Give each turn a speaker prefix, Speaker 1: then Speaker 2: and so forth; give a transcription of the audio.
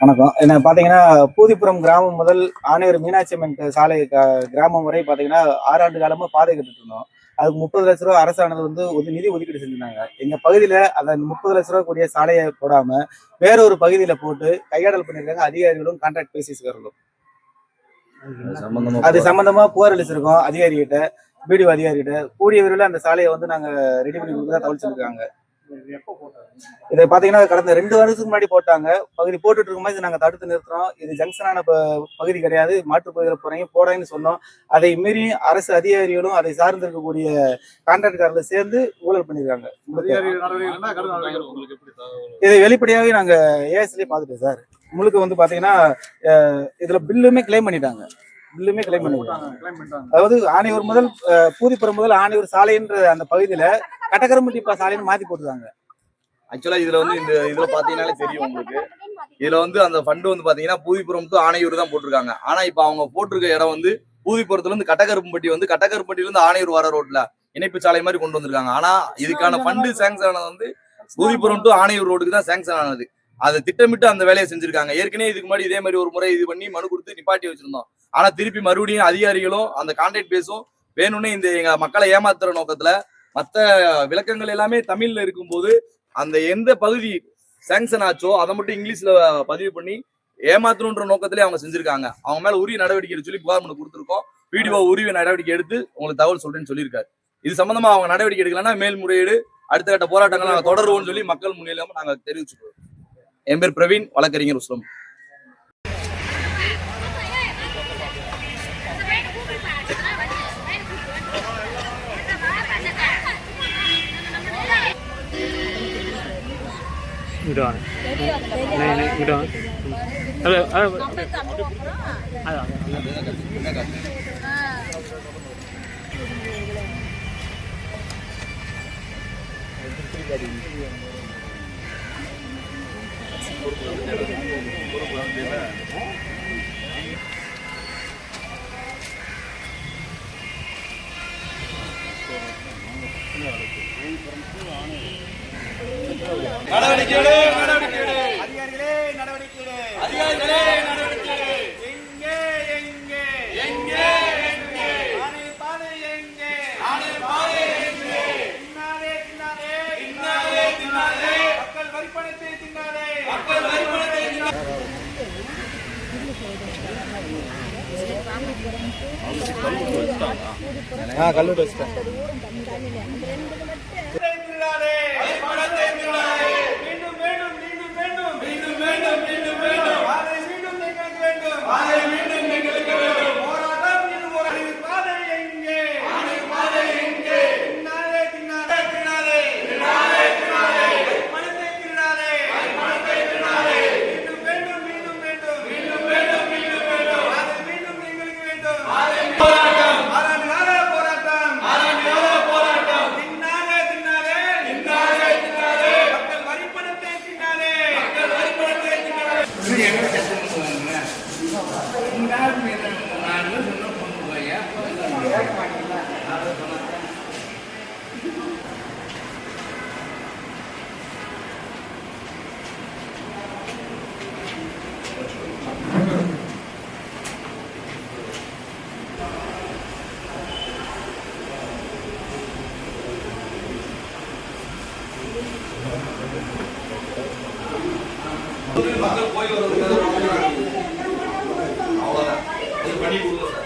Speaker 1: வணக்கம். என்ன பார்த்தீங்கன்னா, பூதிப்புறம் கிராமம் முதல் ஆணையூர் மீனாட்சி அம்மன் சாலை கிராமம் வரை பார்த்தீங்கன்னா 6 ஆண்டு காலமா பாதை கட்டிட்டு இருந்தோம். அதுக்கு 30,00,000 அரசானது வந்து நிதி ஒதுக்கீடு செஞ்சிருந்தாங்க. எங்க பகுதியில அந்த 30,00,000 கூடிய சாலையை போடாம வேற ஒரு பகுதியில போட்டு கையாடல் பண்ணியிருக்காங்க அதிகாரிகளும் கான்ட்ராக்ட் பேசிஸ்காரர்களும். அது சம்பந்தமா புகார் அளிச்சிருக்கோம் அதிகாரிகிட்ட, பிடிஓ அதிகாரிகிட்ட. கூடிய விரைவில் அந்த சாலையை வந்து நாங்க ரெடி பண்ணி கொடுக்க தகவல் சொல்லியிருக்காங்க. இதை பாத்தீங்கன்னா கடந்த 2 வருஷத்துக்கு முன்னாடி போட்டாங்க. பகுதி போட்டுட்டு இருக்கும்போது நாங்க தடுத்து நிறுத்துறோம். இது ஜங்ஷனான பகுதி கிடையாது, மாற்று பகுதியில் போறீங்க போடாங்கன்னு சொன்னோம். அதை மீறி அரசு அதிகாரிகளும் அதை சார்ந்து இருக்கக்கூடிய கான்ட்ராக்டர்கள் சேர்ந்து ஊழல் பண்ணிருக்காங்க. இதை வெளிப்படையாவே நாங்க ஏஎஸ்லயே பாத்துட்டோம் சார். முழுக்க வந்து பாத்தீங்கன்னா இதுல பில்லுமே கிளைம் பண்ணிட்டாங்க. அதாவது ஆணையூர் முதல் பூதிப்புறம் முதல் ஆணையூர் சாலைன்ற அந்த பகுதியில கட்டக்கரம்பட்டி சாலைன்னு மாத்தி போட்டுருக்காங்க.
Speaker 2: ஆக்சுவலா இதுல வந்து இந்த இதுல பாத்தீங்கன்னாலே தெரியும் உங்களுக்கு. இதுல வந்து அந்த ஃபண்ட் வந்து பாத்தீங்கன்னா பூதிப்புறம் டு ஆணையூர் தான் போட்டிருக்காங்க. ஆனா இப்ப அவங்க போட்டிருக்க இடம் வந்து பூதிப்புறத்துல இருந்து கட்டக்கரும்பட்டி வந்து கட்டக்கரும்பட்டில இருந்து ஆணையூர் வர ரோட்ல இணைப்பு சாலை மாதிரி கொண்டு வந்திருக்காங்க. ஆனா இதுக்கான ஃபண்ட் சாங்ஷன் ஆனது வந்து பூதிப்புறம் டு ஆணையூர் ரோடுக்கு தான் சாங்ஷன் ஆனது. அதை திட்டமிட்டு அந்த வேலையை செஞ்சிருக்காங்க. ஏற்கனவே இதுக்கு முன்னாடி இதே மாதிரி ஒரு முறை இது பண்ணி மனு கொடுத்து நிப்பாட்டி வச்சிருந்தோம். ஆனா திருப்பி மறுபடியும் அதிகாரிகளும் அந்த கான்ட்ராக்ட் பேஸும் வேணும்னு இந்த எங்க மக்களை ஏமாத்துற நோக்கத்துல மற்ற விளக்கங்கள் எல்லாமே தமிழ்ல இருக்கும்போது அந்த எந்த பகுதி சாங்ஷன் ஆச்சோ அதை மட்டும் இங்கிலீஷ்ல பதிவு பண்ணி ஏமாத்தணுன்ற நோக்கத்திலே அவங்க செஞ்சிருக்காங்க. அவங்க மேல உரிய நடவடிக்கை சொல்லி புகார் மனு கொடுத்துருக்கோம். வீடியோ உரிய நடவடிக்கை எடுத்து உங்களுக்கு தகவல் சொல்றேன்னு சொல்லியிருக்காரு. இது சம்பந்தமா அவங்க நடவடிக்கை எடுக்கலன்னா மேல்முறையீடு அடுத்த கட்ட போராட்டங்கள் நாங்கள் தொடருவோம்னு சொல்லி மக்கள் முன்னிலையாம நாங்க தெரிவிச்சுக்கிறோம். என் பேர் பிரவீன், வழக்கறிஞர் உஸ்லம்.
Speaker 1: கல்லூரி வச்சுட்டேன். மக்கள் போய் வருவதற்காக அவ்வளவுதான் பண்ணி கொடுங்க சார்.